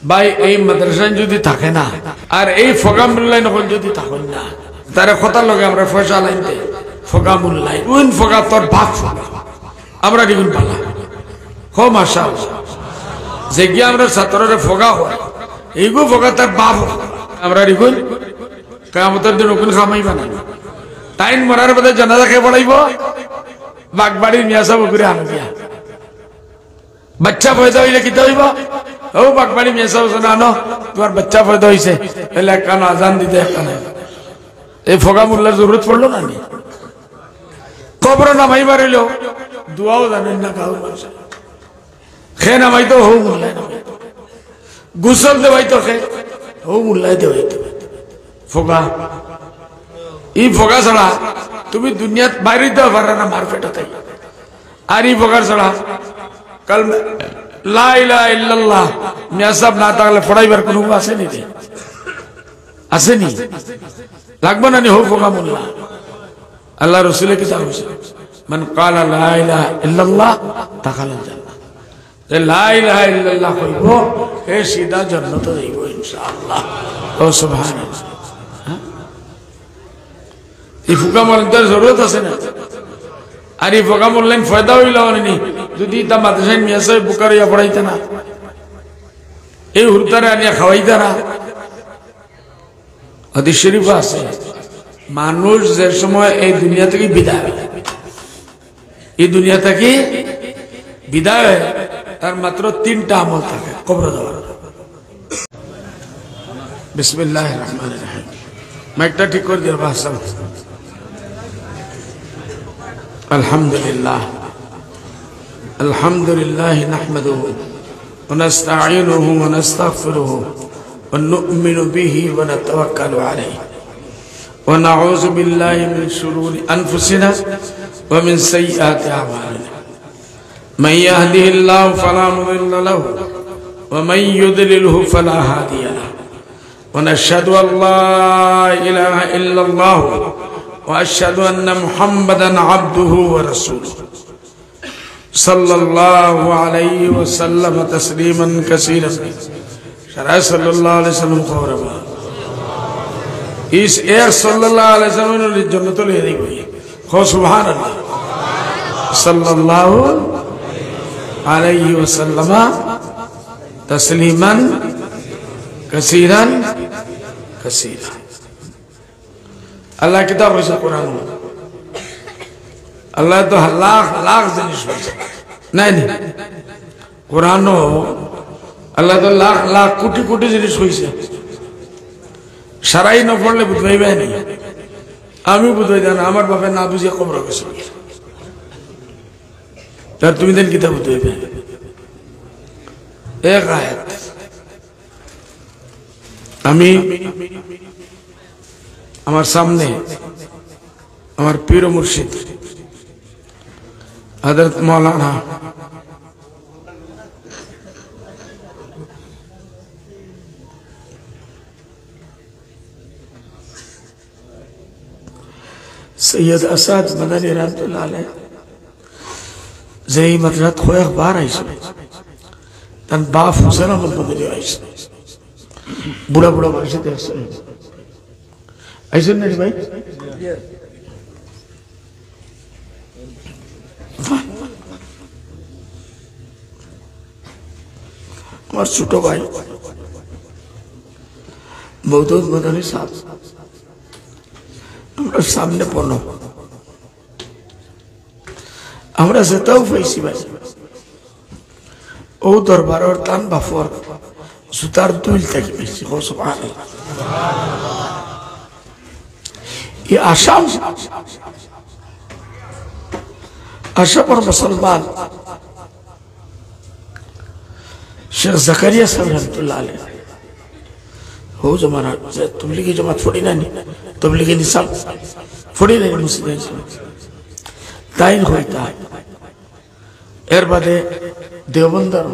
ভাই এই মাদ্রাসায় যদি থাকে না আর এই ফগামুল্লাহ নকল যদি থাকেন না তারে কথা লগে আমরা পয়সা লাইতে ফগামুল্লাহ উইন ফগা তোর বাপ ফগা আমরা দিগুন পালা হো মাশাআল্লাহ যে গিয়া আমরা ছাত্ররে ফগা হয় এইগো ফগা তার বাপ আমরা দিগুন কিয়ামতের দিন কোন খামাইবা না টাইম মরার বাদে জানাজা কে পড়াইব বাগবাড়ির মিয়া সাহেব উপরে আনবিয়া বাচ্চা পয়দা হইলে কি হইব ও বাগবাড়ি মিয়া সাহেব জানো তোমার বাচ্চা পয়দা হইছে এলে কান আজান দিতে কানে এই ফগামুল্লাহর জরুরত পড়লো না নি কবর নামাইবার হইলো দুয়াও জানেন না কাউ মানুষ খে নামাইতো হো মুল্লাহ গোসল দেবাইতো খে হো মুল্লাহ দেবাইতো ফগা এই ফগা ছাড়া তুমি দুনিয়াত বাইরে দিতে পারো না মারপেটাতে আর এই ফগার ছাড়া কাল লা ইলাহা ইল্লাল্লাহ মিয়া সাহেব না থাকলে পড়াইবার কোনো আছে নি আছে নি লাগবে না নি হো ফগা মুল্লাহ আল্লাহ রাসূল কি বলেছে মান ক্বালা লা ইলাহা ইল্লাল্লাহ দাখালাল জান্নাহ লা ইলাহা ইল্লাল্লাহ কইব এ সিধা জান্নাতে যাইব ইনশাআল্লাহ ও সুবহানাল্লাহ এই ফুকা মরদের জরুরত আছে না আর এই ফুকা মরলেন ফায়দা হইল নি যদি তা মাদ্রাসায় মিয়া সাহেব বুকারিয়া পড়াইতে না এই হুরতারে আনিয়া খাওয়াইতে না হাদিস শরীফে আছে মানুষ যে সময় এই দুনিয়া থেকে বিদায় হয় এই দুনিয়া থেকে বিদায় হয় তার মাত্র 3টা আমল থাকে কবরে যাওয়ার বিসমিল্লাহির রহমানির রহিম মাইকটা ঠিক করে দিও ভাষা আলহামদুলিল্লাহ আলহামদুলিল্লাহ নাহমাদুহু ওয়া নাস্তাঈনুহু ওয়া নাস্তাগফিরুহু ওয়া নু'মিনু বিহি ওয়া নাতাওয়াক্কালু আলাইহি ওয়া নাউযু বিল্লাহি মিন শুরুরি আনফুসিনা ওয়া মিন সাইয়্যাতি আ'মালিনা মান ইয়াহদিহিল্লাহু ফালা মুদিল্লা লাহু ওয়া মান ইউদ্লিলহু ফালা হাদিয়া লাহু ওয়া নাশহাদু আল লা ইলাহা ইল্লাল্লাহ وأشهد أن محمدا عبده ورسوله صلى الله عليه وسلم تسليما كثيرا شرع صلى الله عليه وسلم قوربا إس إير صلى الله عليه وسلم الجنة لهذه خو سبحان الله صلى الله عليه وسلم تسليما كثيرا كثيرا আল্লাহ কিতাব হইছে কোরআন আল্লাহ তো লাখ লাখ জিনিস হইছে নাই নি কোরআন আল্লাহ তো লাখ লাখ কোটি কোটি জিনিস হইছে সারাই না পড়লে বুঝাইবে না আমি বুঝাই জানা আমার বাপে না বুঝিয়ে কবর গেছে তার তুমি দেন কিতাব বুঝাইবে এক আয়াত আমি আমার সামনে আমার পীর ও মুর্শিদ হযরত মাওলানা সৈয়দ আসাদ মাদানী রাহমাতুল্লাহ আলাইহি যেই মাদ্রাসাত কয়েকবার আইছে তার বাপ হুসেন আহমদ মাদানী আইছে বুড়া বুড়া বয়সে দেখছে আইসেন না ভাই আমার ছোট ভাই বৌদ্ধ মাদানী সাহেব আমরা সামনে পড়লো আমরা যেতেও পাইছি ভাই ও দরবারের টান বাফর জুতার দুল থেকে পাইছি সুবহানাল্লাহ ये आसाम आशा पर मुसलमान शेख जकरिया साहब रहमतुल्लाह अलैह हो जमाना तबलीगी जमात फोड़ी ना नहीं तबलीगी निसाब फोड़ी नहीं मुस्लिम ताइन होता है एर बादे देवबंदर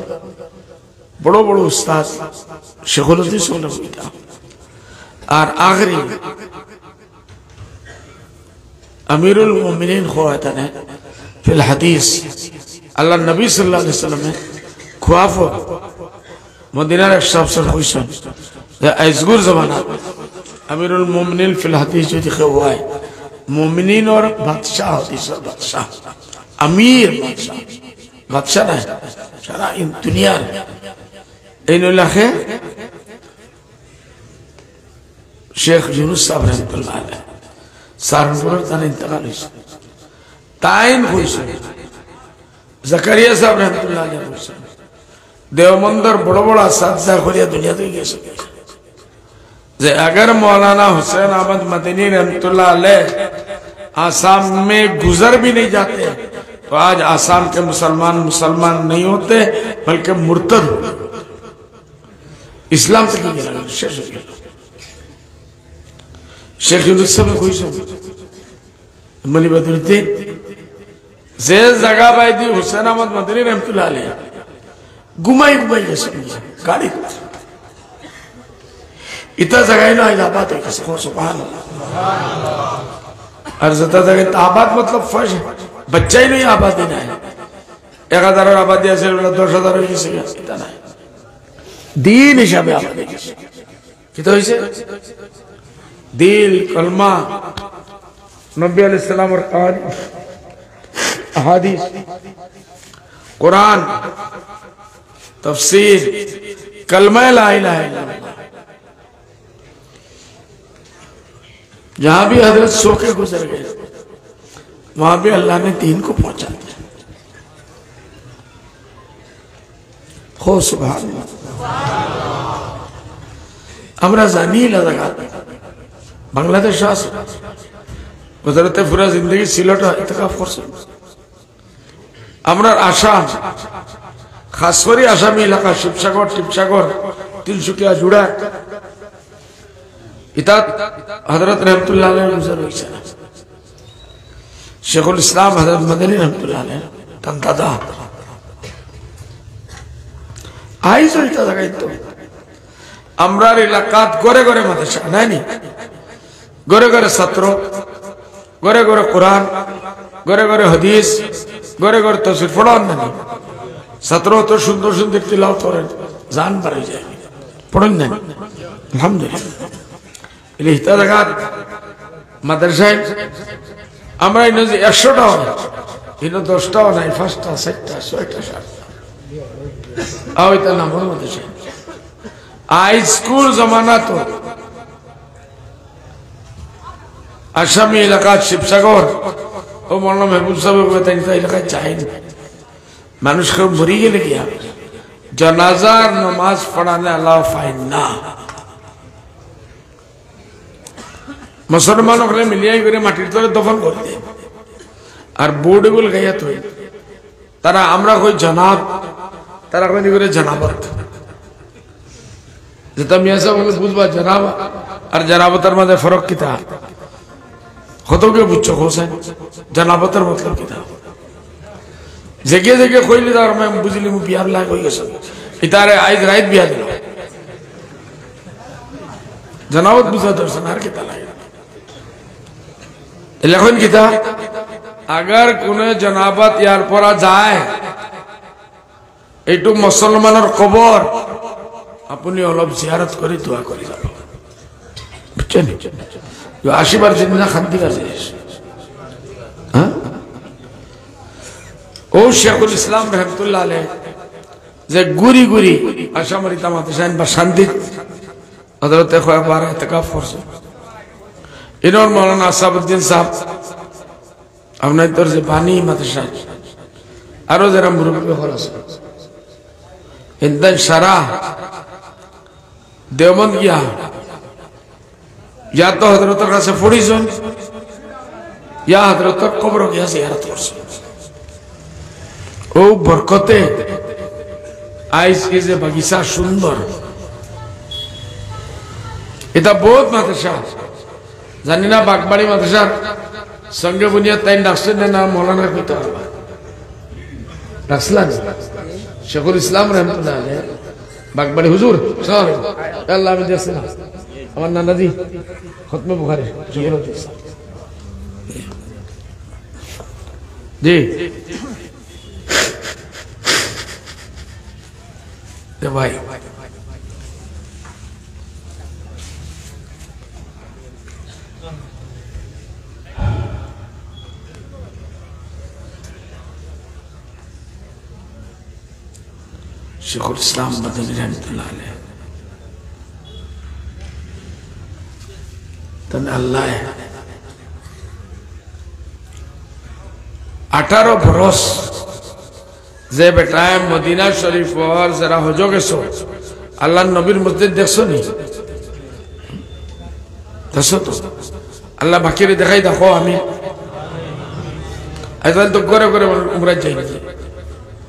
बड़ो बड़ो उस्ताद शेखुलुद्दीन सोना होता और आखिरी अमीरुल मोमिनीन ख्वातन है फिल हदीस अल्लाह नबी सल्लल्लाहु अलैहि वसल्लम ने ख्वाफ মদিনার এক সবসর হইছেন যে আইজগুর জমানা আমিরুল মুমিনিন ফিল হাদিস যদি কেউ হয় মুমিনিন और বাদশাহ হাদিসের বাদশাহ আমির বাদশাহ বাদশাহ না সারা দুনিয়ার এই নলাখে শেখ ইউনুস সাহেব রাহমাতুল্লাহ আলাইহি সারপুর তার ইন্তেকাল হইছে তাইন হইছে জাকারিয়া সাহেব রাহমাতুল্লাহ আলাইহি হইছে देवबंदर बड़ा बड़ा सादसा खोलिया दुनिया तो कैसे जे अगर मौलाना हुसैन अहमद मदनी रहमतुल्लाह अलैह आसाम में गुजर भी नहीं जाते तो आज आसाम के मुसलमान मुसलमान नहीं होते बल्कि मुर्तद इस्लाम से की शेख यूनुस में कोई सब मनी बदरुद्दीन जे जगह भाई दी हुसैन अहमद मदनी रहमतुल्लाह अलैह घुमाई घुमाई जैसे गाड़ी इतना जगह ना इलाहाबाद है सुभान अल्लाह अर्ज़ता जगह आबाद मतलब फर्ज बच्चा ही नहीं आबाद देना है 1000 आबादी ऐसे 10,000 किसी का इतना है दीन हिसाब से आबादी कितना इसे दिल कलमा नबी अलैहिस्सलाम और अहादीस कुरान तफसीर कलमा ला इलाहा इल्लल्लाह जहां भी हजरत सो के गुजर गए वहां भी अल्लाह ने दीन को पहुंचा दिया हो सुभान अल्लाह हमरा जानी लगा बांग्लादेश गुजरते पूरा जिंदगी सिलट इतकाफ करছে আমরা আসাম खास कर आसामी इलाका शिवसागर टिपसागर तिनसुकिया जुड़ा इता हजरत रहमतुल्लाह अलैह गुजर हुई शेखुल इस्लाम हजरत मदनी रहमतुल्लाह अलैह तन दादा आई जो इता जगह तो আমরার এলাকাত গরে গরে মাদ্রাসা নাই নি গরে গরে ছাত্র গরে গরে কোরআন গরে গরে হাদিস গরে গরে তাফসীর পড়ান না ছাত্র তো সুন্দর সুন্দর তিলাওয়াত করেন জান বাড়ে যায় পড়েন না আলহামদুলিল্লাহ এই ইতা জায়গা মাদ্রাসায় আমরা ইনো যে 100টা ইনো 10টাও নাই 5টা 6টা 6টা 7টা আওইতা নাম মাদ্রাসা हाई स्कूल जमाना तो आसामी इलाका शिवसागर और मौलाना महबूब साहब बताइए इलाका चाहिए मानुष को बुरी के लिए गया जनाजार नमाज पढ़ाने अल्लाह फाइना मुसलमानों के लिए मिलिया करे माटी तो दफन कर दे और बोर्ड बोल गया तो तारा আমরা कोई जनाब तारा कोई नहीं करे जनाबत যেটা মিয়া সাহেব বলে বুঝবা জানাবা আর জানাবতের মধ্যে ফরক কিতা কতকে বুঝছো হোসেন জানাবতের মতলব কিতা জেগে জেগে কইলি তার আমি বুঝলি মু বিয়ার লাগ হই গেছে ইতারে আইজ রাত বিয়া দিল জানাবত বুঝা দর্শন আর কিতা লাগে এখন কিতা अगर কোনে জানাবত ইয়ার পরা যায় এইটু মুসলমানের কবর अपनी अलग जियारत करी दुआ करी बुझছেন जो 80 बार जिंदा खाती कर हां ओ शेखुल इस्लाम रहमतुल्लाह अलैह जे गुरी गुरी आशामरी तामात शान बशांति हजरत खोया बार इतकाफ फरसे इनोर मौलाना साबुद्दीन साहब हमने तर से पानी मदरसा आरो जरा मुरब्बी खलास इंदन शरा देवबंद किया या तो हजरत का से फोड़ी जोन या हजरत कब्र किया जियारत कर ओ बरकते आइस के जे बगीचा सुंदर এটা বহুত মাদ্রাসা জানি না বাগবাড়ি মাদ্রাসার সঙ্গে বুনিয়াদ তাই ডাকছেন না মৌলানা কইতে পারবা ডাকছিলেন শেখুল ইসলাম রহমতুল্লাহ আলাইহি बागबाड़ी हुजूर अल्लाह में जैसे हमारे नाना जी खत्म बुखारी जी भाई शेखुल इस्लाम मदनी रहमतुल्लाह अलैह तन अल्लाह है 18 बरस जे बेटाए मदीना शरीफ और जरा हजो गेसो अल्लाह नबीर मस्जिद देखो नी देखो तो अल्लाह बाकी देखाई देखो हमें ऐसा तो गोरे गोरे उम्र जाएंगे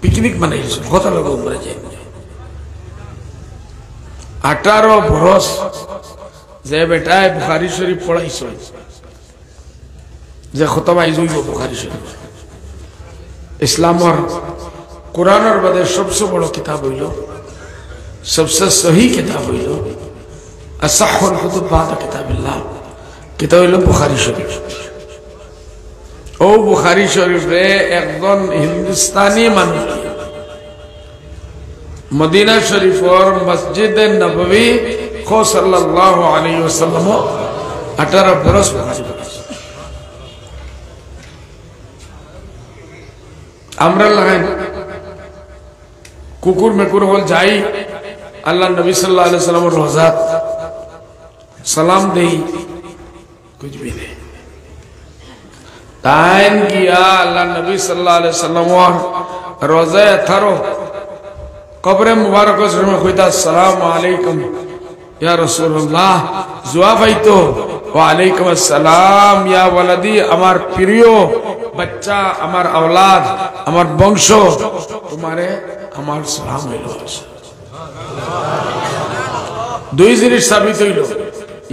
पिकनिक मनाई कत लोग उम्र जाएंगे 18 बरस जे बेटाए बुखारी शरीफ पढ़ाईसो जे खत्म आई बुखारी शरीफ इस्लाम और कुरान और बदे सबसे बड़ो किताब हইল सबसे सही किताब हইল असहुल कुतुब बाद किताबिल्लाह किताब हইল बुखारी शरीफ ओ बुखारी शरीफ रे একজন हिंदुस्तानी মানুষ मदीना शरीफ और मस्जिद नबवी को सल्लल्लाहु अलैहि वसल्लम 18 बरस আমরা লাগাই কুকুর মেকুর হল যাই আল্লাহ নবী সাল্লাল্লাহু আলাইহি ওয়াসাল্লামের রওজাত সালাম দেই कुछ भी नहीं टाइम किया अल्लाह नबी सल्लल्लाहु अलैहि वसल्लम रोज़े थरो कब्र मुबारक में खुदा अस्सलाम वालेकुम या रसूलुल्लाह जवाब आई तो वालेकुम अस्सलाम या वलदी अमर प्रियो बच्चा अमर औलाद अमर वंशो तुम्हारे अमर सलाम मिलो दुई जिनिस साबित हইল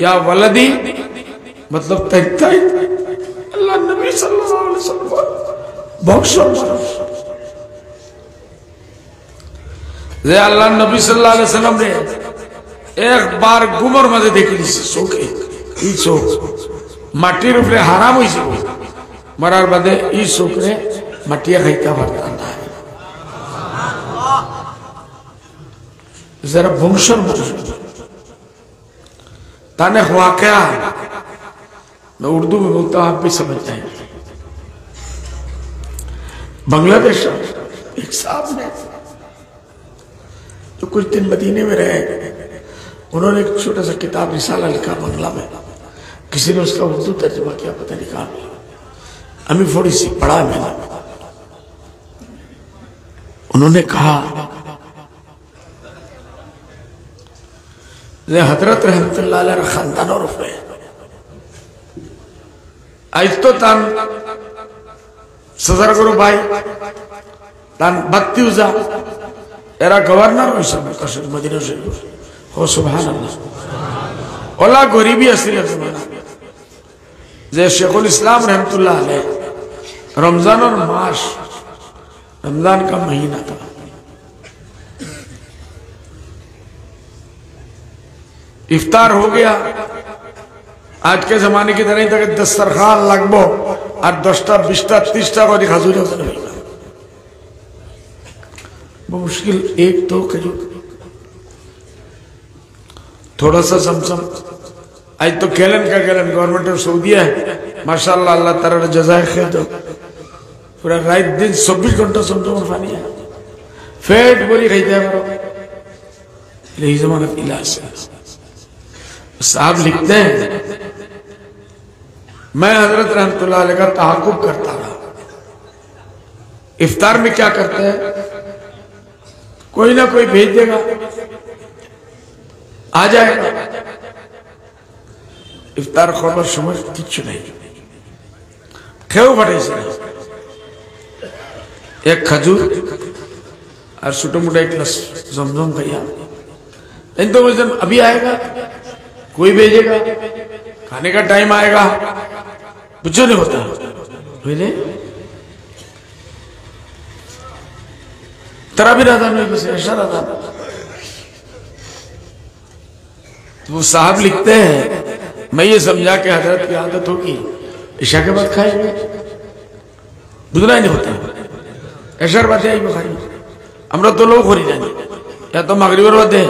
या वलदी मतलब तकता अल्लाह नबी सल्लल्लाहु अलैहि वसल्लम वंशो जे अल्लाह नबी सल्लल्लाहु अलैहि वसल्लम ने एक बार गुमर मजे देखली सोके ई सोक माटिर ऊपर हराम হইছে मरार बादे ई सोकरे मटिया खाइता बरता है जरा वंशर ताने हुआ क्या मैं उर्दू में बोलता हूं आप भी समझ जाएंगे बांग्लादेश एक साहब ने तो कुछ दिन मदीने में रहे उन्होंने एक छोटा सा किताब रिसाला लिखा बांग्ला में किसी ने उसका उर्दू तर्जुमा किया पता नहीं कहां हमें थोड़ी सी पढ़ा मैंने उन्होंने कहा हजरत रहमतुल्लाह अलैह खानदान और आज तो तान सदर गुरु भाई तान बत्ती उजा एरा गवर्नर हो सब कसर मदीना शरीफ हो सुभान अल्लाह ओला गरीबी असली जमाना जे शेखुल इस्लाम रहमतुल्लाह अलैह रमजान और मास रमजान का महीना था इफ्तार हो गया आज के जमाने की तरह तक दस्तरखान लगभग और 10टा 20टा 30टा को खजूर मुश्किल एक तो खजूर थोड़ा सा समसम आज तो कैलन का कैलन गवर्नमेंट ऑफ सऊदीया है माशाल्लाह अल्लाह ताला जज़ाए खैर दो पूरा रात दिन 24 घंटा समझो पानी है फेट बोली खाइते हैं यही जमाना इलाज है साहब लिखते हैं मैं हजरत रहमतुल्लाह अलैह का तहक्कुब करता रहा इफ्तार में क्या करते हैं कोई ना कोई भेज देगा आ जाएगा इफ्तार खबर समझ किच्छु नहीं खेव फटे से एक खजूर और छोटा मोटा एक ग्लास जमजम भैया इन तो वजन अभी आएगा कोई भेजेगा खाने का टाइम आएगा कुछ नहीं होता बुझे तेरा भी राधा नहीं बस ऐसा राधा तो वो साहब लिखते हैं मैं ये समझा के हजरत की आदत होगी ईशा के बाद खाएंगे बुझना ही नहीं होता ऐसा बात है बुखारी हमरा तो लोग हो रही जाएंगे या तो मगरिबर बात है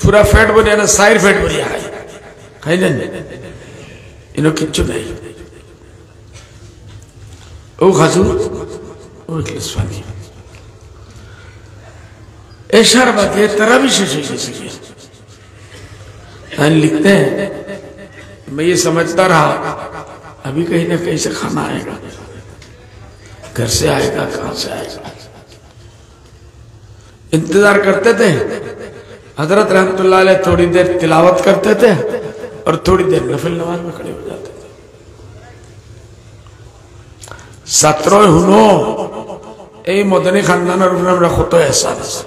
पूरा फैट बने ना साइड फैट बने खाई लेंगे इन्हों किच्छु नहीं ओ खजूर ओ गिलास पानी ऐशार बात है तरावी शेष हो गई। लिखते हैं मैं ये समझता रहा अभी कहीं ना कहीं से खाना आएगा, घर से आएगा, कहां से आएगा। इंतजार करते थे। हजरत रहमतुल्लाह अलैह थोड़ी देर तिलावत करते थे और थोड़ी देर नफिल नमाज में खड़े हो जाते थे। सत्रो हुनो এই মদনী খানদানের উপরে আমরা কত এহসান আছে,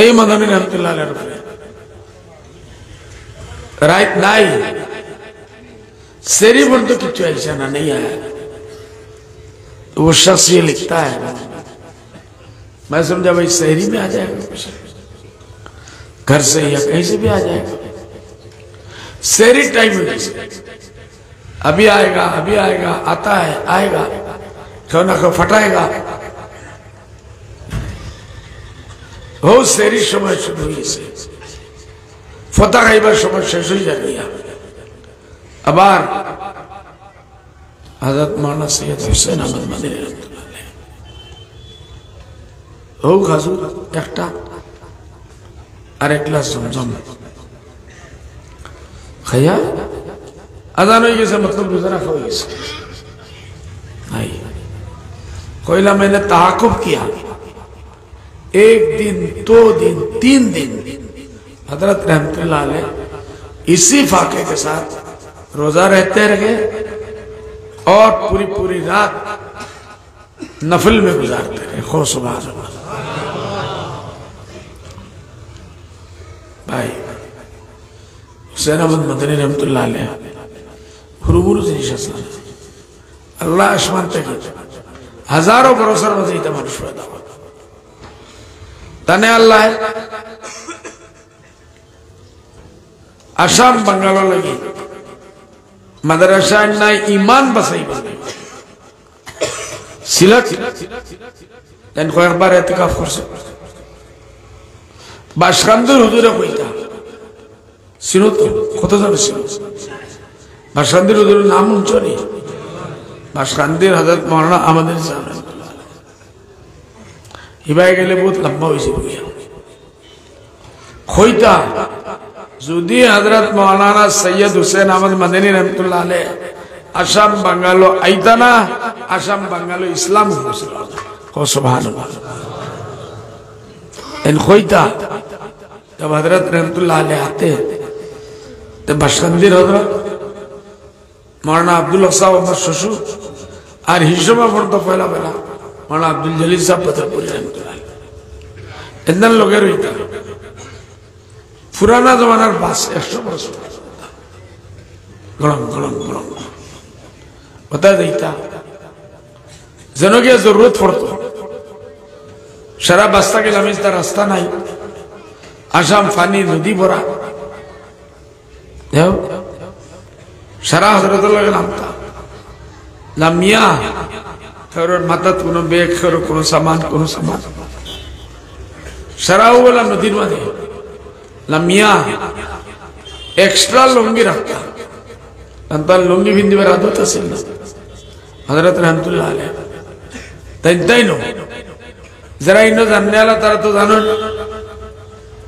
এই মদনী রহমতুল্লাহ আলাইহির উপরে राइट नहीं सेरी बोल तो किच्चू ऐसा ना नहीं आया। तो वो शख्स ये लिखता है, मैं समझा भाई शहरी में आ जाएगा, घर से या कहीं से भी आ जाएगा। शहरी टाइम में अभी आएगा, अभी आएगा, आता है, आएगा, क्यों ना क्यों फटाएगा। हो शहरी समय शुरू हुई से फता खाइबार समय शेष हो जाएगी। আবার हजरत मौलाना सैयद हुसैन अहमद मदनी रहमतुल्लाह अलैह हो हुजूर একটা আর এক গ্লাস জমজম খায়া আজান হয়ে গেছে, मतलब गुजारा हो गया नहीं। कोयला मैंने ताकुब किया, एक दिन, 2 दिन, 3 दिन हजरत रहमतुल्लाह अलैह इसी फाके के साथ रोजा रहते रहे और पूरी पूरी रात नफिल में गुजारते रहे। खो सुभान अल्लाह। भाई हुसैन अहमद मदनी रहमतुल्लाह अलैह हुरुबुरु से निशान अल्लाह आसमान तक हजारों बरसर मजीद মানুষ पैदा हो तने अल्लाह आसाम बंगाल लगी मदरसा ना ईमान बसाई बने सिलक देन को एक बार एतकाफ करছে বাসকান্দির হুজুরে কইতা সিনো তো কত জানো সিনো বাসকান্দির হুজুরের নাম উঞ্চনি বাসকান্দির হযরত মাওলানা আমাদের সামনে হিবাই গেলে বহুত লম্বা হইছে কইতা যদি হযরত মাওলানা সৈয়দ হুসেন আহমদ মদনী रहमतुल्लाह अलैह আসাম বাঙ্গালো আইতানা আসাম বাঙ্গালো ইসলাম হইছিল। ও সুবহানাল্লাহ। इन खोईता जब हजरत रहमतुल्लाह अलैह आते तो बशकंदीर हजरत मौलाना अब्दुल्लाह साहब हमारे ससुर और हिस्सों पड़ता पहला पहला मौलाना अब्दुल जलील साहब पथरपुरी रहमतुल्लाह अलैह इतना लोगे रहीता पुराना जमानार बास 100 बरस गलम गलम गलम बता देता जनों की जरूरत पड़ता शराब बस्ता के लमिस्ता रास्ता नहीं आसाम फानी नदी भरा शरा हजरतुल्लाह के नाम था लामिया करो मदद कोनो बेग करो कोनो सामान शरा वाला नदी में दे लामिया एक्स्ट्रा लुंगी रखता अंतर लुंगी बिंदी में रादो तसिल हजरत रहमतुल्लाह अलैह तैंताई नो जरा इन जानने वाला तारा तो जानो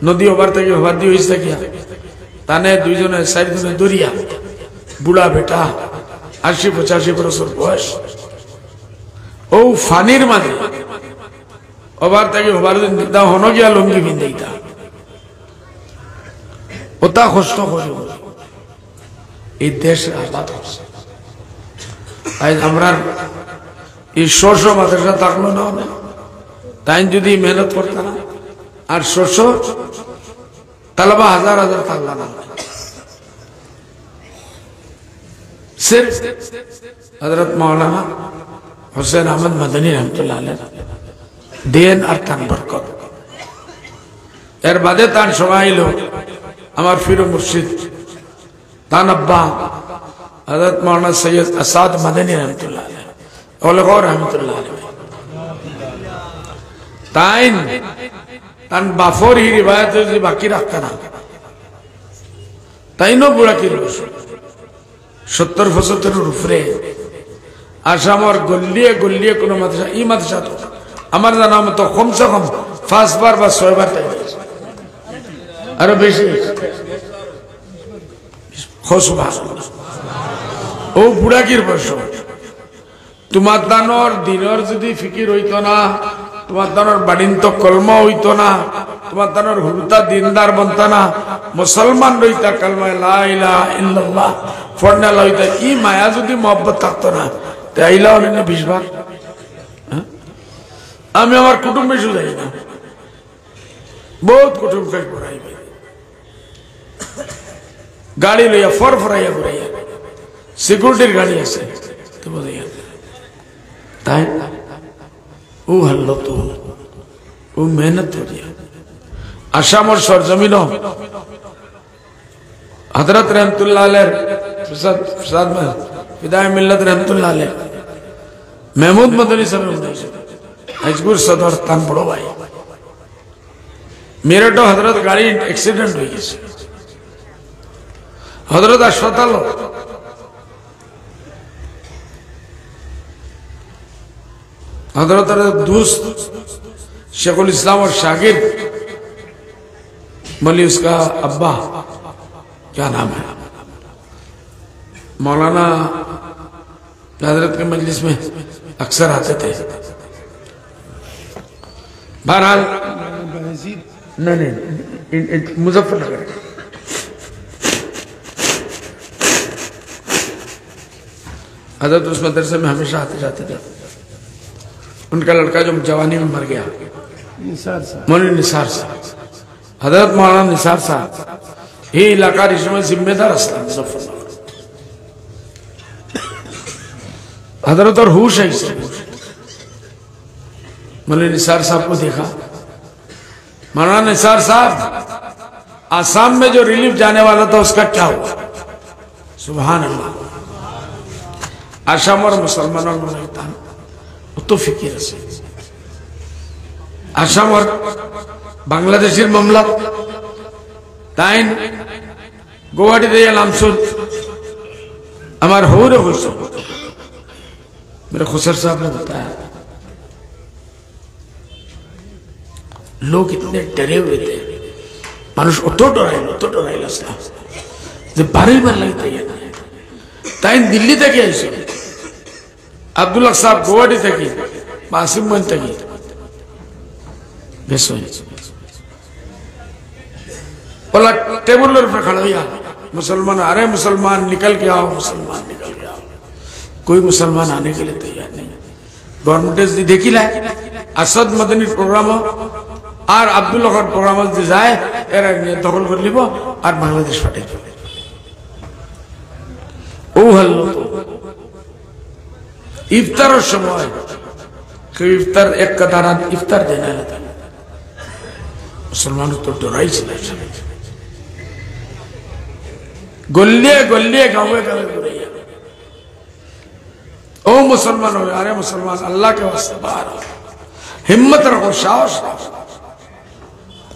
नदी ओवर तक ओवर दी हुई सकिया ताने दुईजने साइड में दुरिया बुढ़ा बेटा 80-85 बरस बयस ओ फानिर मादे ओवर तक ओवर दा होनो गया लुंगी बिंदेता ओता खुशतो होयो এই দেশ আবাদ হচ্ছে আজ আমরা এই শস্য মাদ্রাসা থাকলো না তাই যদি মেহনত করতে না আর শস্য তালবা হাজার হাজার থাকলো না सिर्फ हजरत मौलाना हुसैन अहमद मदनी रहमतुल्लाह अलैह देन और तान बरकत एर बादे तान समाइलो আমার ফিরো মুর্শিদ तान अब्बा हजरत मौलाना सैयद असाद मदनी रहमतुल्लाह अलैह औलगौर रहमतुल्लाह अलैह ताइन तान बाफोर ही रिवायत जो बाकी रखता ना ताइनो बुरा की रोश 70-75 रुफरे आसाम और गलिए गलिए कोनो मदरसा ई मदरसा तो আমার জানা মতো কমসে কম 5 বার বা 6 বার তাই আরো বেশি ও বুড়াকির বয়স তোমার দানোর দিনের যদি ফিকির হইতো না তোমার দানোর বাড়িন তো কলমা হইতো না তোমার দানোর হুরুতা দিনদার বনতা না মুসলমান রইতা কালমায় লা ইলাহা ইল্লাল্লাহ ফড়না লইতা ই মায়া যদি মোহব্বত থাকতো না তাইলা হলেন 20 বার আমি আমার কুটুম্বে শুধাই না বহুত কুটুম ফেক ঘুরাইবে গাড়ি লইয়া ফরফরাইয়া ঘুরাইয়া সিকিউরিটির গাড়ি আছে তো বোঝাইয়া তাই ও হল্লো তো ও মেহনত করিয়া আসামর সরজমিন হযরত रहमतुल्लाह अलैह प्रसाद विदाय मिल्लत रहमतुल्लाह अलैह महमूद मदनी साहब अजगुर सदर तान बड़ो भाई मेरे तो हजरत गाड़ी एक्सीडेंट हुई हजरत अस्पताल हजरत दोस्त शेखुल इस्लाम और शागिर्द मौली उसका अब्बा क्या नाम है मौलाना हजरत के मजलिस में अक्सर आते थे बहरहाल नहीं मुजफ्फरनगर हजरत उस मदरसे में हमेशा आते जाते थे उनका लड़का जो जवानी में मर गया मौलाना निसार साहब हजरत मौलाना निसार साहब ये इलाका इसमें जिम्मेदार असला मुजफ्फरनगर हजरत और होश है मौलाना निसार साहब को देखा मौलाना निसार साहब आसाम में जो रिलीफ जाने वाला था उसका क्या हुआ सुभान अल्लाह आसाम और मुसलमानों तो फिकिर আছে आसाम और बांग्लादेशेर मामला ताइन गुवाहाटी दे लामसुर हमार होरे होसो मेरे खुसर साहब ने बताया लोग इतने डरे हुए थे मानुष অত ডরাইল যে বাড়ির বার লাগতে তাই দিল্লি থেকে এসে আব্দুল্লাহ সাহেব গুয়াহাটি থেকে মাসিমগঞ্জ থেকে বেশ बोला टेबल पर खड़ा हुआ मुसलमान अरे मुसलमान निकल के आओ मुसलमान निकल के आओ कोई मुसलमान आने के लिए तैयार नहीं गवर्नमेंट देखी लाए असद मदनी प्रोग्राम और अब्दुल्लाह प्रोग्राम जाए एरा दखल कर लिब और बांग्लादेश फाटे ओ हल्लो इफ्तार समय इफ्तार एक कदारा इफ्तार देना मुसलमान तो डराई चला गलिए गलिए गाँवे गाँवे ओ मुसलमान हो अरे मुसलमान अल्लाह के वास्ते बाहर हिम्मत रखो साहस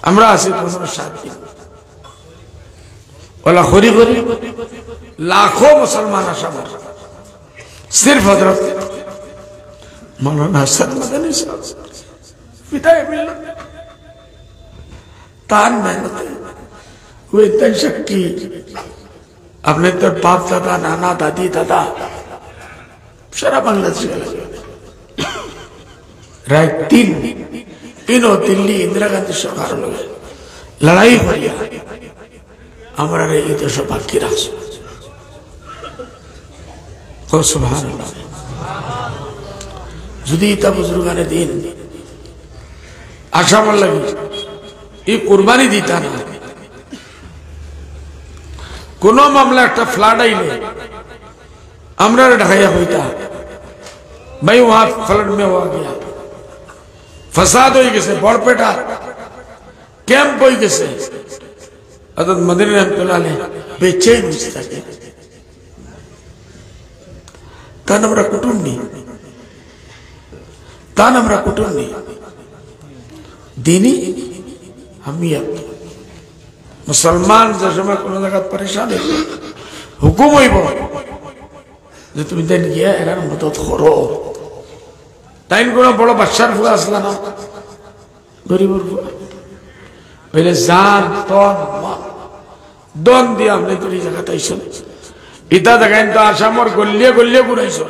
আমরা আছি তোমার সাথে ওলা খরি খরি লাখো মুসলমান আসাম सिर्फ हजरत मौलाना हसन मदनी साहब विदाई मिल्लत तान मेहनत हुए इतनी शक्ति अपने तो बाप दादा नाना दादी दादा सारा बांग्लादेश राय तीनों दिल्ली इंदिरा गांधी सरकार लोग लड़ाई हो रही हमारा ये देश बाकी रास सुभान अल्लाह जुदी इतना बुजुर्गाने दिन आशा मन लगी ये कुर्बानी दीता ना कोनो मामला एक फ्लाड आइले আমরা ঢাকাইয়া হইতা भाई वहां फ्लड में हुआ गया फसाद हो गए बड़पेटा कैंप हो गए हजरत मदनी रहमतुल्लाह अलैह बेचैन থাকে तान हमरा कुटुंब नहीं दीनी हमियत मुसलमान जैसे में कोनो जगह परेशान है हुकुम হইব যে তুমি দেন গিয়া এরার মদত করো তাই কোনো বড় বাচ্চার ফুয়া আসলা না, গরিবর ফুয়া বলে জান তন দন দিয়ে আপনি তোর এই জায়গাতে আইসন, ইটা দেখেন তো আসামর গলিয়ে গলিয়ে ঘুরাইছেন,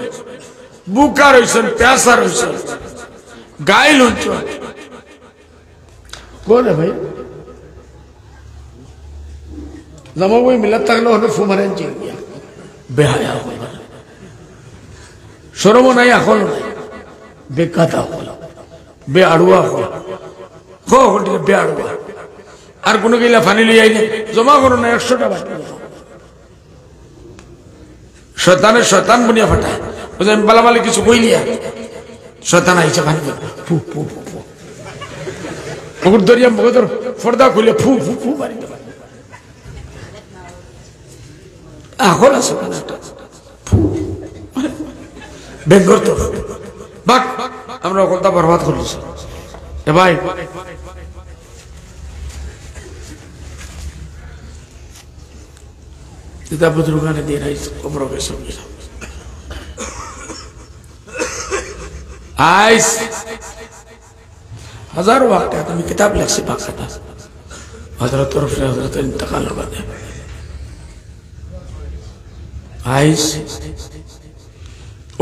বুকার হইছেন, পেঁচার হইছেন, গাইল হচ্ছ কোনে ভাই জমা বই মিলাত থাকলে হলে ফুমারেন চিন গিয়া বেহায়া হল, সরম নাই, এখন নাই, বেকাতা হল, বে আড়ুয়া হল, বে আড়ুয়া। আর কোনো গিলা ফানি লিয়ে আইলে জমা করো না 100টা বাকি, শয়তানের শয়তান বনিয়া ফাটায়, বুঝলেন বালাবালি কিছু কইলিয়া শয়তান আইছে ফানি ফু ফু ফু ফু ওর দরিয়া মগজর পর্দা খুলে ফু ফু ফু মারি দেবে, এখন আছে ফু বেঙ্গর তো বাক আমরা কথা বরবাদ করছি। এ ভাই দিদা বুজুর্গানে দিয়ে রাইস কবর के सभी आइस हजारों वाक़या तो मैं किताब लिख से बाका था हजरत और हजरत इंतकाल हो गए आइस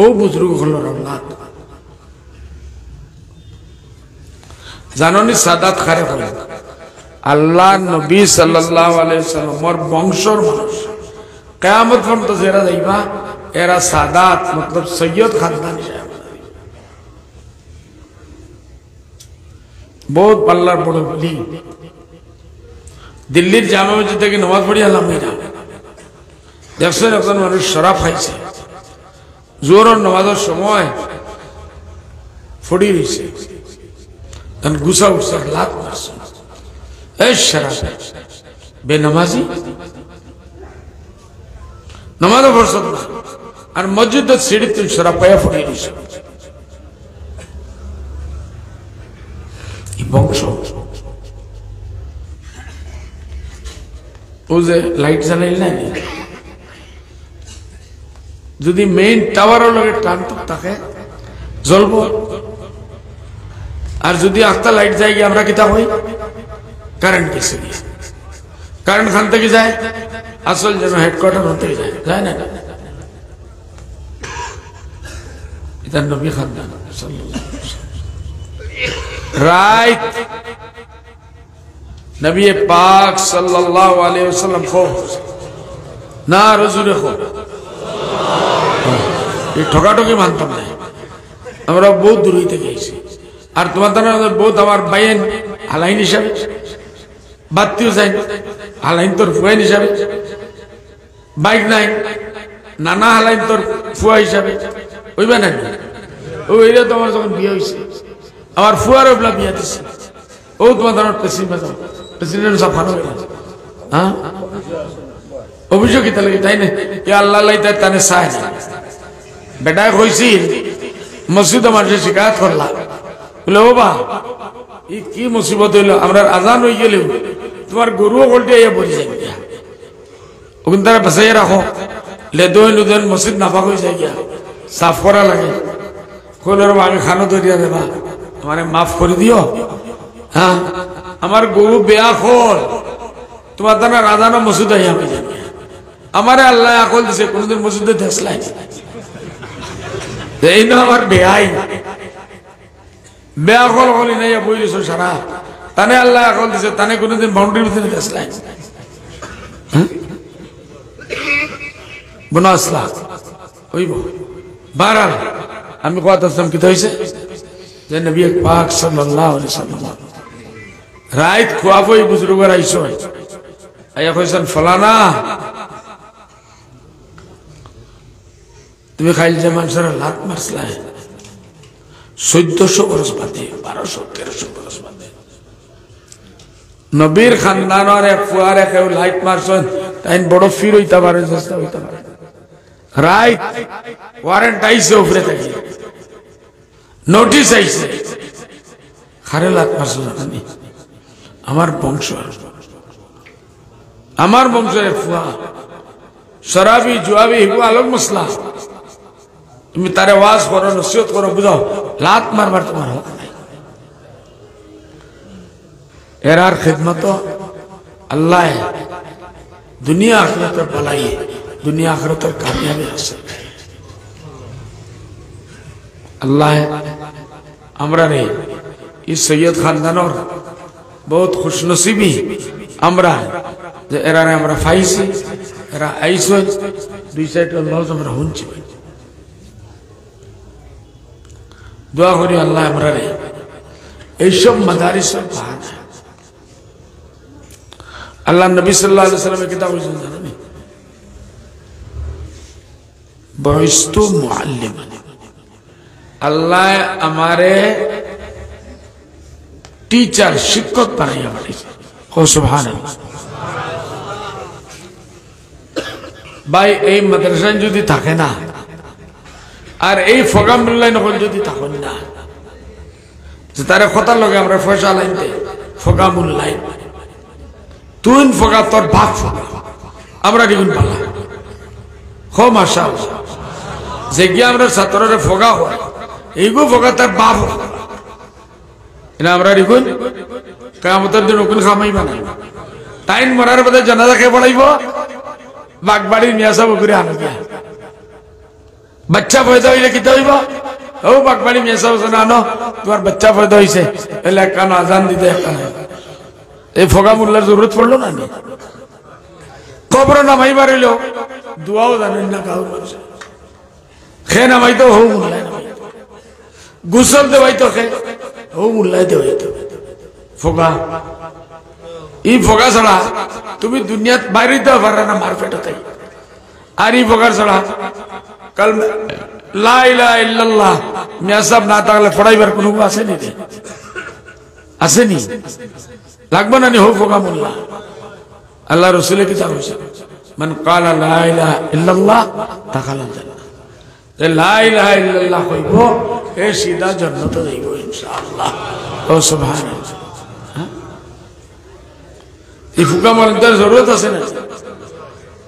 ओ बुजुर्ग हलो औलाद জাননি সাদাত খারে হল আল্লাহ নবী সাল্লাল্লাহু আলাইহি ওয়াসাল্লাম মোর বংশর মানুষ কিয়ামত পর্যন্ত যারা যাইবা এরা সাদাত मतलब সৈয়দ খানদান হিসাবে बहुत পাল্লার বড় বলি দিল্লির জামা মসজিদ থেকে নামাজ পড়ি আলাম এরা দেখছেন একজন মানুষ শরাব খাইছে জোহরের নামাজের সময় ফড়ি রইছে তখন গুসা উঠছে লাত মারছে এই শরাব বেনামাজি নামাজও পড়ছ না আর মসজিদের সিঁড়িতে শরাব পায়া ফড়ি রইছে বংশ ও যে লাইট জ্বালাইল না যদি মেইন টাওয়ারের লগে টান থাকে জ্বলব আর যদি আস্তা লাইট যায় গিয়ে আমরা কিতা হই কারেন্ট গেছে কারেন্ট খান থেকে যায় আসল যেন হেডকোয়ার্টার হতে যায় যায় না এটা নবী খানদান রাইট নবী পাক সাল্লাল্লাহু আলাইহি ওয়াসাল্লাম খো না রজুরে খো এই ঠকাঠকি মানতাম না আমরা বহুত দূর হইতে গেছি আর তোমার দ্বারা বহুত আমার বাইন হালাইন হিসাবে বাত্তিও যাই হালাইন তোর ফুয়াইন হিসাবে বাইক নাই নানা হালাইন তোর ফুয়া হিসাবে ওইবা না ওইটা তোমার যখন বিয়ে হয়েছে আমার ফুয়ার ওগুলা বিয়া দিচ্ছে ও তোমার ধরনের প্রেসিডেন্ট সব ভালো হয়ে গেছে হ্যাঁ অভিযোগ কি তাহলে তাই না আল্লাহ তাই তানে চায় না বেটায় কইছি মসজিদে মানুষের শিকায়ত করলাম বলে ও বা কি মুসিবত হইলো আমরা আজান হয়ে গেলেও তোমার গরুও গোলটে ইয়ে বলি যাই গিয়া ওখান তারা বাঁচাইয়া রাখো লেদোয় লুদোয় মসজিদ নাফাক হয়ে যায় গিয়া সাফ করা লাগে কইলার আমি খানো তৈরিয়া দেবা আমারে মাফ করে দিও হ্যাঁ আমার গরু বেয়া খোল তোমার দ্বারা রাজানো মসজিদ আইয়া হয়ে যাবে আমারে আল্লাহ আকল দিছে কোনদিন মসজিদে দেখলাই এই না আমার বেয়াই বেয়া খোল হলি নাই বইলিস সারা তানে আল্লাহ আকল দিছে তানে কোনদিন বাউন্ডারির ভিতরে দেখলাই বনা আসলা হইব বারাল আমি কথা কি হয়েছে যে নবী পাক সাল্লাল্লাহু আলাইহি ওয়াসাল্লাম রাত খুয়াবই বুজুর্গরা আইছো আয়া কইছেন ফলানা তুমি খাইল যে মানুষের লাত মারছলা 1400 বছর বাদে 1200-1300 বছর বাদে নবীর খানদানের এক ফুয়ারে কেউ লাইট মারছেন তাই বড় ফির হইতে পারে চেষ্টা হইতে পারে রাইট ওয়ারেন্ট আইছে উপরে থেকে নোটিস আইছে খারে লাত মারছিল আমি আমার বংশের ফুয়া শরাবি জুয়াবি হিবু আলোক মশলা তুমি তারে ওয়াজ করো, নসিহত করো, বুঝাও, লাত মারবার তোমার হক নাই। এরার খিদমত আল্লাহ দুনিয়া আখিরাতের বালাই, দুনিয়া আখিরাতের কামিয়াবি আছে। আল্লাহ আমরা রে এই সৈয়দ খানদানোর বহুত খুশনসিবি আমরা যে এরারে আমরা পাইছি, এরা আইসো দুই সাইড আল্লাহ আমরা শুনছি। দোয়া করি আল্লাহ আমরা রে এইসব মাদারিসের পাহাড়। আল্লাহ নবী সাল্লাল্লাহু আলাইহি ওয়াসাল্লাম কিতাব বলেছেন জানেন, বুইস্তু মুআল্লিমান, আল্লাহ আমারে টিচার শিক্ষক বানাইয়া পাঠিয়েছে। ও সুবহানাল্লাহ। ভাই এই মাদ্রাসা যদি থাকে না, আর এই ফোকামুল্লাহ নকল যদি থাকেন না, যে তারে কথার লগে আমরা পয়সা লাইতে ফোকামুল্লাহ, তুই ফোকা তোর বাপ ফোকা, আমরা দেখুন পালা হো মাশাআল্লাহ, যে গিয়ে আমরা ছাত্ররে ফোকা হয় এইগো ফোকা তার বাপ এটা আমরা দেখুন কিয়ামতের দিন ওকুন খামাই বানাই টাইম মরার বাদে জানাজা কে পড়াইব, বাগবাড়ির মিয়া সাহেব ঘুরে আনো গিয়া বাচ্চা পয়দা হইলে কিতা হইব, ও বাগবাড়ি মিয়া সাহেব আনো তোমার বাচ্চা পয়দা হইছে, এলে কান আজান দিতে একটা এই ফোকা মুল্লার জরুরত পড়লো না। কবর নামাই বাড়িল দোয়াও জানেন না কাউ, খে নামাইতো হৌ মুল্লায় নামাইতো, গুসল দেওয়াইতো খে হৌ মুল্লায় দেওয়াইতো। ফোকা ই ফোকা ছাড়া তুমি দুনিয়াত বাইরে দিতে পারে না মারপেটাতে। আর ই ফোকার ছাড়া কাল লা ইলাহা ইল্লাল্লাহ মিয়া সাহেব না থাকলে পড়াইবার কোনো আসেনি, আসেনি, লাগবে না নি হো ফোকা মুল্লা। আল্লাহ রসুলের কিতাব হয়েছে মান ক্বালা লা ইলাহা ইল্লাল্লাহ দাখালাল জান্নাহ, লা ইলাহা ইল্লাল্লাহ কইব এ সিধা জান্নাতে যাইব ইনশাআল্লাহ। ও সুবহানাল্লাহ। এই ফোকা মুল্লার জরুরত আছে না,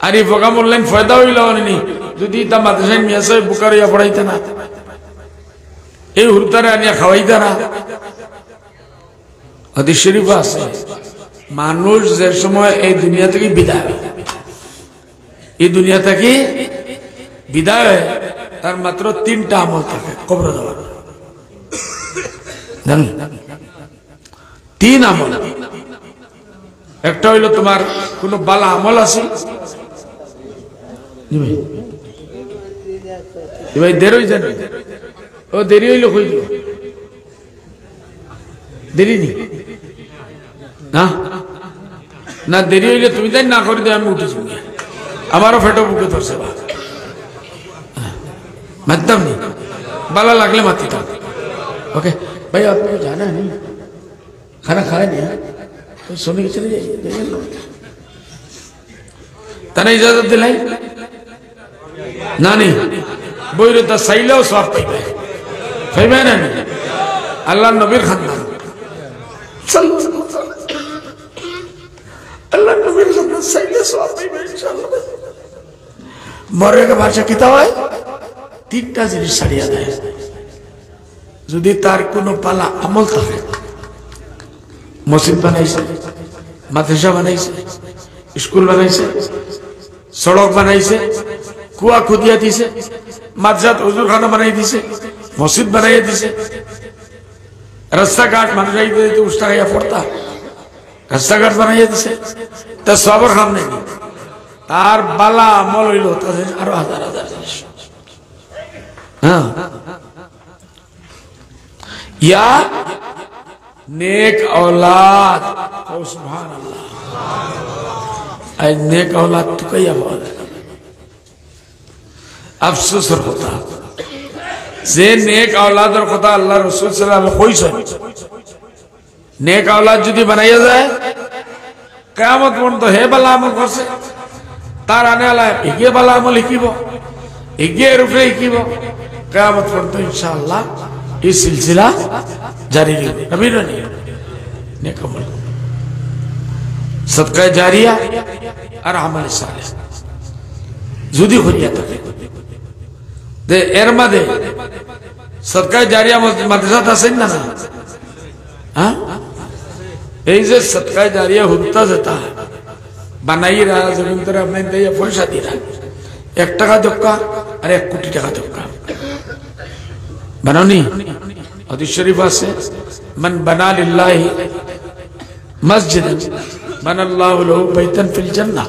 আর এই ফোকা মুল্লার ফায়দা হইল নি যদি তা মাদ্রাসায় মিয়া সাহেব বুকারিয়া পড়াইতে না, এই হুরতারে আনিয়া খাওয়াইতে না। হাদিস শরীফ আছে মানুষ যে সময় এই দুনিয়া থেকে বিদায় হয়, এই দুনিয়া থেকে বিদায় হয় তার মাত্র 3টা আমল থাকে কবর যাওয়ার, জানেন 3 আমল। একটা হইল তোমার কোন বালা আমল আছে, ভাই দেরি হয়ে যাবে, ও দেরি হইল কইল দেরি নি না, না দেরি হইলে তুমি তাই না করে দিয়ে আমি উঠেছি, আমারও ফেটো বুকে ধরছে, মারতাম নি, বালা লাগলে মারতাম। ওকে ভাই আপনি জানা नहीं खाना खाया नहीं, तो सोने के चले जाइए, तना इजाजत दिलाई ना नहीं বই তা চাইলেও সব পাইবে, পাইবে না আল্লাহ নবীর খানদান, আল্লাহ নবীর খানদান চাইলে সব পাইবে ইনশাআল্লাহ। মরে কে ভাষা কিতা হয় 3টা জিনিস ছাড়িয়া দেয়, যদি তার কোনো পালা আমল থাকে, মসজিদ বানাইছে, মাদ্রাসা বানাইছে, স্কুল বানাইছে, সড়ক বানাইছে, কুয়া খুদিয়া দিছে, মাদ্রাসাত হুজুরখানা বানাই দিছে, মসজিদ বানাইয়া দিছে, রাস্তাঘাট মানুষ উস্তা খাইয়া পড়তা, রাস্তাঘাট বানাইয়া দিছে, তার সবর খাম নেই, তার বালা আমল হইল তাদের আরো হাজার হাজার জিনিস। হ্যাঁ ইয়া नेक औलाद, सुभान अल्लाह, आज नेक औलाद तो कई बोल अफसोस होता जे नेक औलाद और खुदा अल्लाह रसूल सल्लल्लाहु अलैहि वसल्लम नेक औलाद যদি বানাইয়া যায় কিয়ামত পর্যন্ত হে বালা আমল করছে তার আনে আলা এগিয়ে বালা আমল লিখিব, এগিয়ে রূপে লিখিব, কিয়ামত পর্যন্ত ইনশাআল্লাহ এই সিলসিলা জারি রইবে। নবীর নেক আমল, সদকা জারিয়া আর আমল সালেহ যদি হইয়া থাকে যে এর মাঝে সদকায়ে জারিয়া মাদ্রাসা আছেন না? হ্যাঁ, এই যে সদকায়ে জারিয়া হুত্তা যেটা বানাইরা জমিন ধরে আপনার দিয়ে পয়সা দিরা 1 টাকা দক্কা আর 1 কোটি টাকা দক্কা বানানি। হাদিস শরীফ আছে মান বানা লিল্লাহি মসজিদান বানাল্লাহু লাহু বাইতান ফিল জান্নাহ।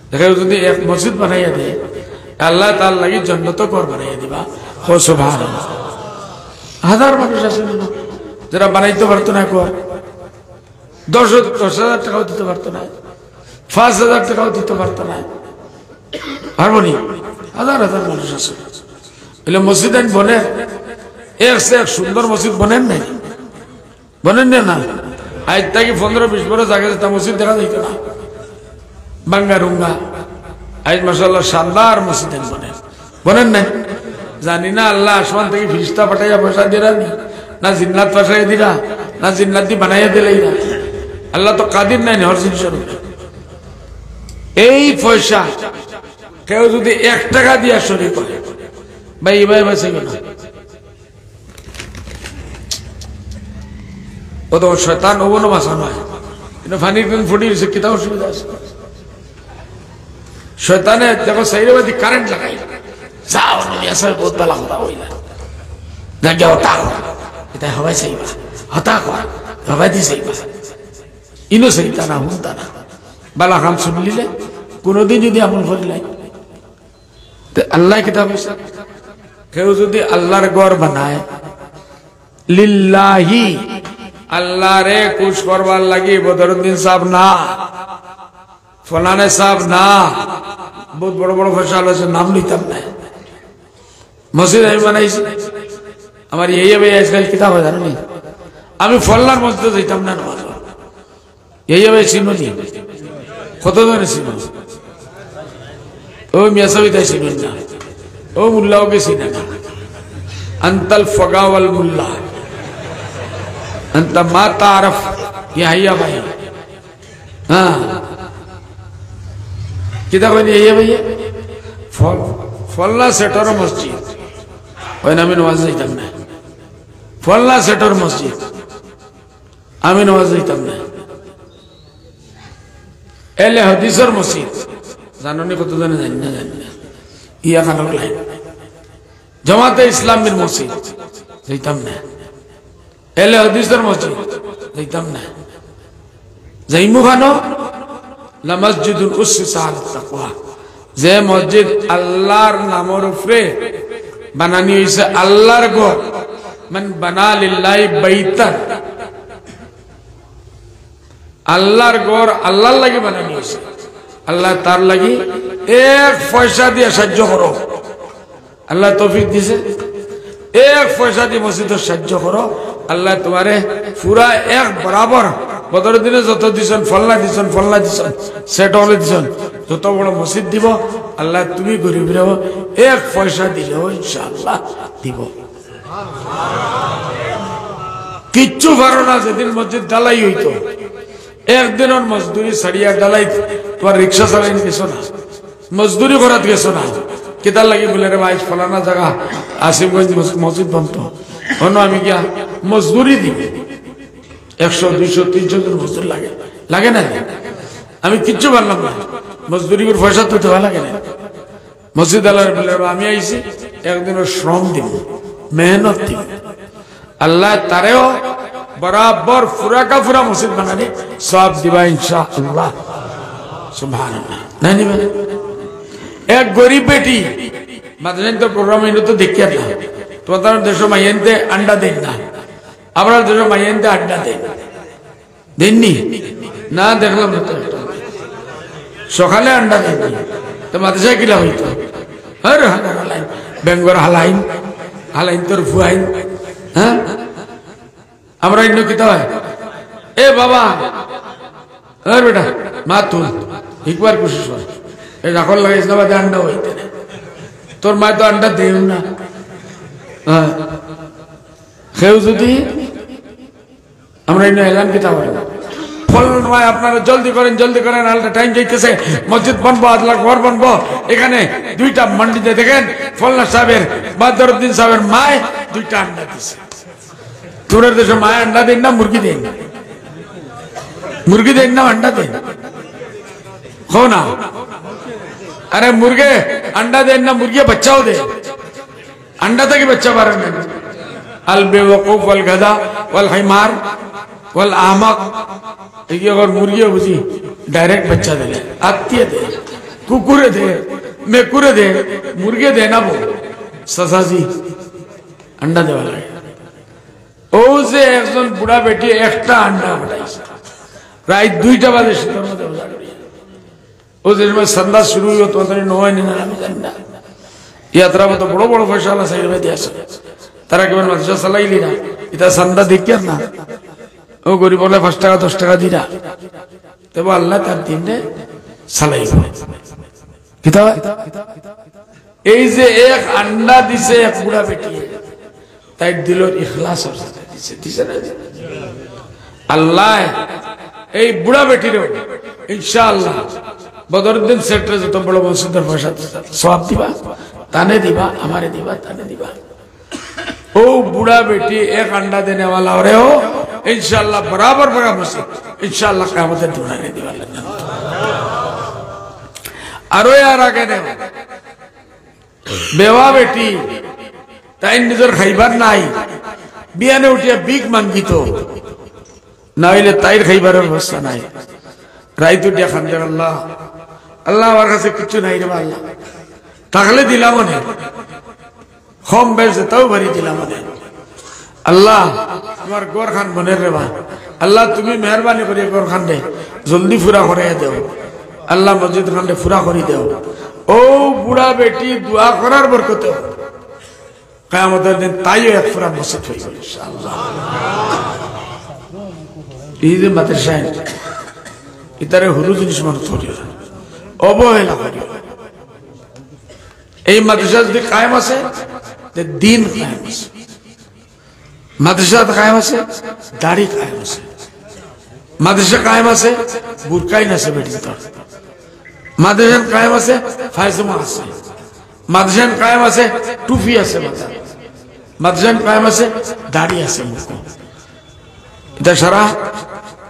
দেখো যদি এক মসজিদ বানাইয়া দেয় আল্লাহ তাআলা লাগি জান্নাত ঘর বানাইয়া দিবা। ও সুবহানাল্লাহ। হাজার মানুষ আছে যারা বানাইতে পারতো না, ঘর 10,000 টাকাও দিতে পারতো না, 5,000 টাকাও দিতে পারতো না, পারবনি। হাজার হাজার মানুষ আছে। এলে মসজিদ বনেন, এক সুন্দর মসজিদ বনেন নাই, বনেন না? আজ থেকে 15-20 বছর আগে তা মসজিদ দেখা যাইত না, বাঙ্গা রুঙ্গা। আজ মাশাআল্লাহ শানদার মসজিদ বনেন, বনেন নাই? জানি না আল্লাহ আসমান থেকে ফিরিস্তা পাঠাইয়া পয়সা দিরা না জিন্নাত পাঠাইয়া দিরা না জিন্নাত দি বানাইয়া দিলাই না। আল্লাহ তো কাদির নাই হর জিনিসের। এই পয়সা কেউ যদি 1 টাকা দিয়া শরীক করে ভাই ভাই বাঁচে গেল, ও তো শয়তান ওগুলো বাঁচানো হয়। কিন্তু ফানির ফুটি কিতা অসুবিধা আছে? শয়তানে দেখো সাইরাবাদী কারেন্ট লাগাই যাও বহুত ভালো কথা হইলা জায়গা হতা এটা হবাই চাইবা, হতা কর হবাই দি চাইবা, ইনো চাইতা না হুনতা না। বালা কাম শুনলিলে কোনোদিন যদি আমল করিলাই আল্লাহ কিতাব হয়েছে কেউ যদি আল্লাহর ঘর বানায় লিল্লাহি আল্লাহ রে খুশ করবার লাগি, বদরুদ্দিন সাহেব না, ফলানে সাহেব না, বহুত বড় বড় ফসল আছে, নাম নিতাম না। মসজিদ আমি বানাইছি, আমার এই ভাই আজকাল কিতাব হয় জানি, আমি ফল্লার মসজিদে যাইতাম না নামাজ। এই ভাই চিনি কত ধরে চিনি, ও মিয়াসাবিতাই চিনেন না, ও মুল্লাওকে চিনে না। আন্তাল ফগাওয়াল মুল্লা আন্তা মা তারফ ইয়া ভাই। হ্যাঁ কিতাব ইয়া ভাই ফল্লা সেটর মসজিদ ওই আমি নামাজ যাইতাম না। ফল্লা সেটর মসজিদ আমি নামাজ যাইতাম না। এলে হাদিসের মসজিদ জানি কত জানে, জানি না ইয়া খানোর লাইন জামাতে ইসলামের মসজিদ যাইতাম না। এলে হাদিসের মসজিদ যাইতাম না। যাইমু খানো লা মসজিদুল উসসিসা আলা তাকওয়া, যে মসজিদ আল্লাহর নামের উপরে বানানি হইছে, আল্লাহর ঘর। মান বানা লিল্লাহি বাইতান, আল্লাহর ঘর আল্লাহর লাগি বানানি হইছে, আল্লাহ তার লাগি 1 পয়সা দিয়ে সাহায্য করো। আল্লাহ তৌফিক দিছে, 1 পয়সা দিয়ে মসজিদের সাহায্য করো, আল্লাহ তোমারে পুরা 1 বরাবর বদরুদ্দিনে যত দিছেন, ফল্লা দিছেন, ফল্লা দিছেন, সেট হলে দিছেন, যত বড় মসজিদ দিব আল্লাহ তুমি গরিব রেও 1 পয়সা দিলেও ইনশাআল্লাহ দিব। কিচ্ছু পারো না। যেদিন মসজিদ ডালাই হইতো একদিনের মজদুরি ছাড়িয়া ডালাই, তোমার রিক্সা চালাই গেছো না, মজদুরি করাত গেছো না, কেতার লাগি বলে রে ভাই ফলানা জায়গা আসিমগঞ্জ মসজিদ বন্ধ হন, আমি গিয়া মজদুরি দিব 100, 200, 300 জন মজদুর লাগে, লাগে না? আমি কিচ্ছু পারলাম না, মজদুরি করে পয়সা তো দেওয়া লাগে না। মসজিদ আল্লাহ বলে আমি আইছি একদিনের শ্রম দিব, মেহনত দিব, আল্লাহ তারেও বরাবর ফুরাকা ফুরা মসজিদ বানানি সব দিবা ইনশাআল্লাহ। সুবহানাল্লাহ। না নিবে এক গরিব বেটি মাদ্রাসায় তো প্রোগ্রাম হইলো তো দেখিয়া না, তোমাদের দেশ মাইয়েনতে আন্ডা দেন না, আমরা দেশ মাইয়েনতে আড্ডা দেন দেননি না? দেখলাম না তো, সকালে আন্ডা দেননি তো মাদ্রাসায় কিলা হইতো আর হালাইন বেঙ্গর হালাইন হালাইন তোর ফুয়াইন। হ্যাঁ আমরা ইন্ন কিতা হয় এ বাবা আর বেটা মা তুল একবার কোশিশ কর, এই রাখল লাগাইছ না বাদে আন্ডা হইতে না, তোর মা তো আন্ডা দেও না। হ্যাঁ কেউ যদি আমরা ইন্ন এলান কিতা হয় ফল নয়, আপনারা জলদি করেন, আলটা টাইম যাইতেছে, মসজিদ বনবো, আদলা ঘর বনবো। এখানে দুইটা মন্ডিতে দেখেন ফলনা সাহেবের বাদরুদ্দিন সাহেবের মায় দুইটা আন্ডা দিছে। তোরের দেশে মায় আন্ডা দেন না মুরগি দেন? মুরগি দেন না আন্ডা দেন? हो ना, अरे मुर्गे अंडा दे ना, मुर्गिया बच्चाओ दे, अंडा तक ही बच्चा बारह में। अल बेवकूफ वल गधा वल हिमार वल आहमक, ये और मुर्गिया बुझी डायरेक्ट बच्चा दे, आत्तीय दे, कुकुरे दे, मेकुरे दे, मुर्गे दे ना वो ससाजी अंडा दे वाला है। ओ से एक जन बुढ़ा बेटी एक्स्ट्रा अंडा बनाई रात 2টা বাজে শীতের মধ্যে ও যে সন্ধ্যা শুরু হইও তো নয় না আমি জানি না। यात्रा में तो बड़ो बड़ो फैसला साइड में दिया तारा केवल मदरसा चलाइली ना, इतना सन्दा देखिए ना वो गरीब बोले 5 টাকা 10 টাকা दिला तब अल्लाह तार दिन ने चलाई किता এই যে এক अंडा दिसे एक बुढ़ा बेटी তাই দিলর ইখলাস দিছে দিছে না আল্লাহ এই বুড়া বেটির ইনশাআল্লাহ বদরুদ্দিন সেক্টরে যত বড় মসজিদের পয়সা সওয়াব দিবা, ताने दिवा, हमारे दिवा, ताने दिवा। ओ बूढ़ा बेटी एक अंडा देने वाला हो रहे हो, इंशाअल्लाह बराबर बड़ा मसीह, इंशाअल्लाह क़यामत दुनिया दिवा लगना। अरे यार आगे ने बेवा बेटी ताइन निजर खैबर नाई बिया ने उठिया बीक मांगी तो नाइले ताइर खैबर बस्ता नाई राइट उठिया खंजर अल्लाह अल्लाह वाला से कुछ नहीं रे अल्लाह তাহলে দিলাম না, কম বেশি তাও ভরি দিলাম না। আল্লাহ আমার গোর খান বনের রে বা আল্লাহ তুমি মেহরবানি করে গোর খান দে জলদি পুরা করে দাও আল্লাহ, মসজিদ খান দে পুরা করে দাও। ও বুড়া বেটি দোয়া করার বরকতে কিয়ামতের দিন তাইও এক পুরা মসজিদ হয়ে যাবে ইনশাআল্লাহ। এই যে মাদ্রাসা ইতারে হুরু জিনিস মনে করিও অবহেলা করিও। এই মাদ্রাসা যদি কায়েম আছে তে দিন কায়েম আছে, মাদ্রাসা কায়েম আছে দাড়ি কায়েম আছে, মাদ্রাসা কায়েম আছে বুরকাই নাছে বেটি তো, মাদ্রাসা কায়েম আছে ফায়জমা আছে, মাদ্রাসা কায়েম আছে টুপি আছে, মাদ্রাসা কায়েম আছে দাড়ি আছে মুখ। এটা সারা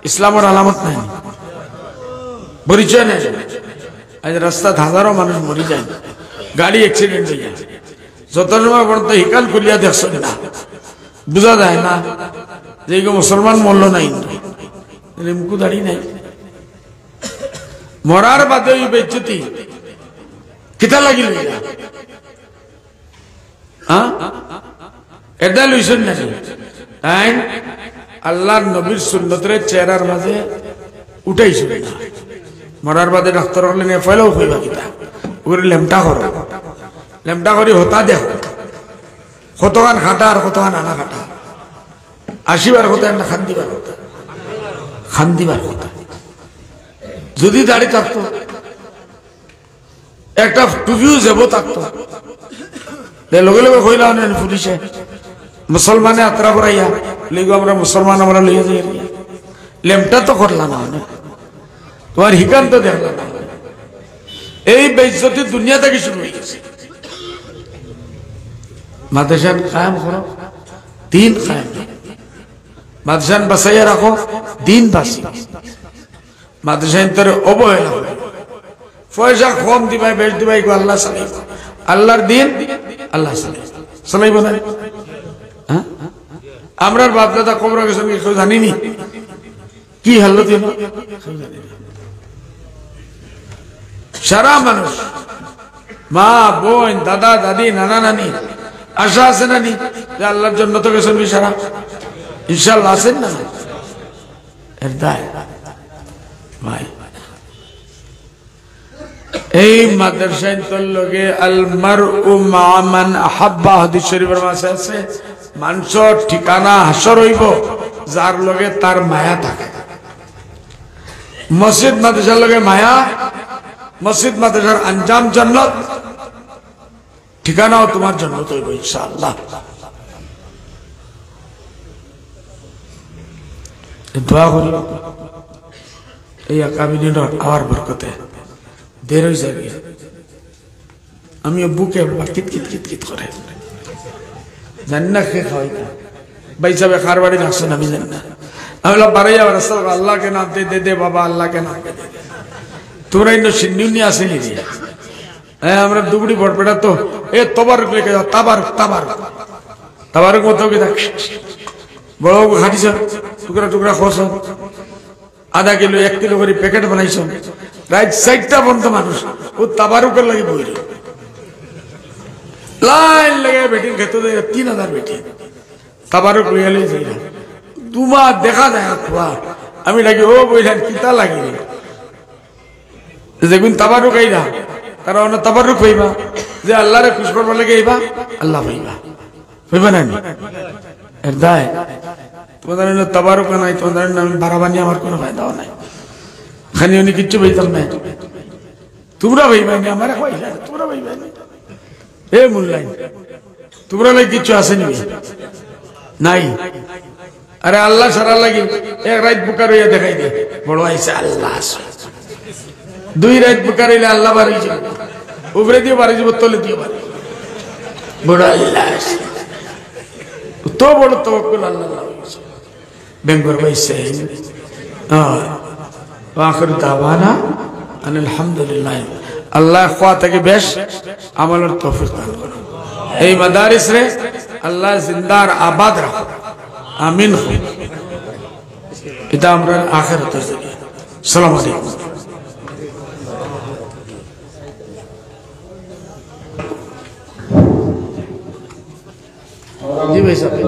ইসলামের আলামত নাই, পরিচয় নেই। আজ রাস্তায় হাজারো মানুষ মরে যায়, গাড়ি অ্যাক্সিডেন্ট হয়ে যায়, যত সময় পর্যন্ত হিকাল খুলিয়া দেখছেন না বোঝা যায় না যে মুসলমান মরল নাই, রিমকু দাড়ি নাই। মরার বাদে ওই বেজ্জতি কিতা লাগিল এটা লইছেন নাকি? তাই আল্লাহর নবীর সুন্নতের চেহারার মাঝে উঠাইছিল না। মরার বাদে ডাক্তার হলে ফেলেও হইবা কিতা ওরে লেমটা করো, লেমটা করি হতা দেখো কতখান খাটা আর কতখান আনা খাটা, 80 বার কথা না খান দিবার কথা। যদি দাড়ি থাকতো একটা টুপিও যাব থাকতো লগে লগে কইলাম না পুলিশে মুসলমানে আত্রা করাইয়া লিগো আমরা মুসলমান আমরা লইয়া যাই, লেমটা তো করলাম না, তোমার হিকান তো দেখলাম না। এই বেইজ্জতি দুনিয়া থেকে শুরু হয়ে গেছে। মাদ্রাসা কায়েম করো, দিন কায়েম, মাদ্রাসা বাঁচাইয়া রাখো, দিন বাঁচি। মাদ্রাসা ভিতরে অবহেলা হবে, পয়সা কম দিবাই বেশ দিবাই আল্লাহ চালাইব, আল্লাহর দিন আল্লাহ চালাইব না। আমরা বাপ দাদা কবর গেছেন কেউ জানিনি কি হালত সারা মানুষ মা বোন দাদা দাদি নানা নানি আশা আছে নানি যে আল্লাহর জন্য তো গেছেন সারা ইনশাআল্লাহ আছেন না এর দায় ভাই। এই মাদ্রাসায় তোর লগে আল মারউ মা মান আহাব্বা হাদিস শরীফের মাঝে আছে মানুষের ঠিকানা হাসর হইব যার লগে তার মায়া থাকে। মসজিদ মাদ্রাসার লগে মায়া, মসজিদ মাদ্রাসার আঞ্জাম জান্নাত, ঠিকানাও তোমার জান্নাত হইব ইনশাআল্লাহ। দোয়া করি এই আকাবিনের আওয়ার বরকতে দের হয়ে যাবে আমি বুকে কিত কিত কিত কিত করে জানি না খেয়ে খাওয়াই না ভাই সাহেব খার বাড়ি আসছেন আমি জানি না আমি বাড়াই যাবার আল্লাহ के नाम दे दे बाबा अल्लाह के नाम दे दे তোমরা ইন্দ সিন্নি আসেনি দিয়ে হ্যাঁ আমরা দুবড়ি বড়পেটা তো এ তবারক লেগে যাও তাবারক তাবারক তাবারক মতো কি দেখ বড় খাটিছ টুকরা টুকরা খোস আধা কিলো 1 কিলো করে প্যাকেট বানাইছ রাইট সাইডটা বন্ধ মানুষ ও তাবারকের লাগি বইল লাইন লেগে বেটিং খেতে 3000 বেটি তাবারক লইয়া লই যাই তুমা দেখা যায় খোয়া আমি লাগি ও বইলেন কিতা লাগি যেগুন তাবারুক আইবা তারা অন্য তাবারুক হইবা যে আল্লাহরে খুশ করবার লাগে আইবা আল্লাহ পাইবা হইবা না এর দায় তোমাদের তাবারুক নাই তোমাদের আমি বাড়াবানি আমার কোনো ফায়দাও নাই খানি উনি কিচ্ছু পাইতাম না তোমরা ভাইবা নি আমার তোমরা ভাইবা নি এ মুল্লাই তোমরা নাই কিচ্ছু আসেনি নাই আরে আল্লাহ সারা লাগি এক রাত বুকার হইয়া দেখাই দে বড় আইসা আল্লাহ 2 রাত বুকার হইলে আল্লাহ বাড়ি যাবে উপরে দিয়ে বাড়ি যাবে তলে দিয়ে বাড়ি বড় আল্লাহ তো বড় তাওয়াক্কুল আল্লাহ বেঙ্গর বাইসে আখির দাওয়ানা আলহামদুলিল্লাহ আল্লাহ খাওয়া থেকে বেশ আমলের তৌফিক দান করুন এই মাদারিস রে আল্লাহ জিন্দার আবাদ রাখো আমিন এটা আমরা আখিরাতের জন্য আসসালামু আলাইকুম जी भाई साहब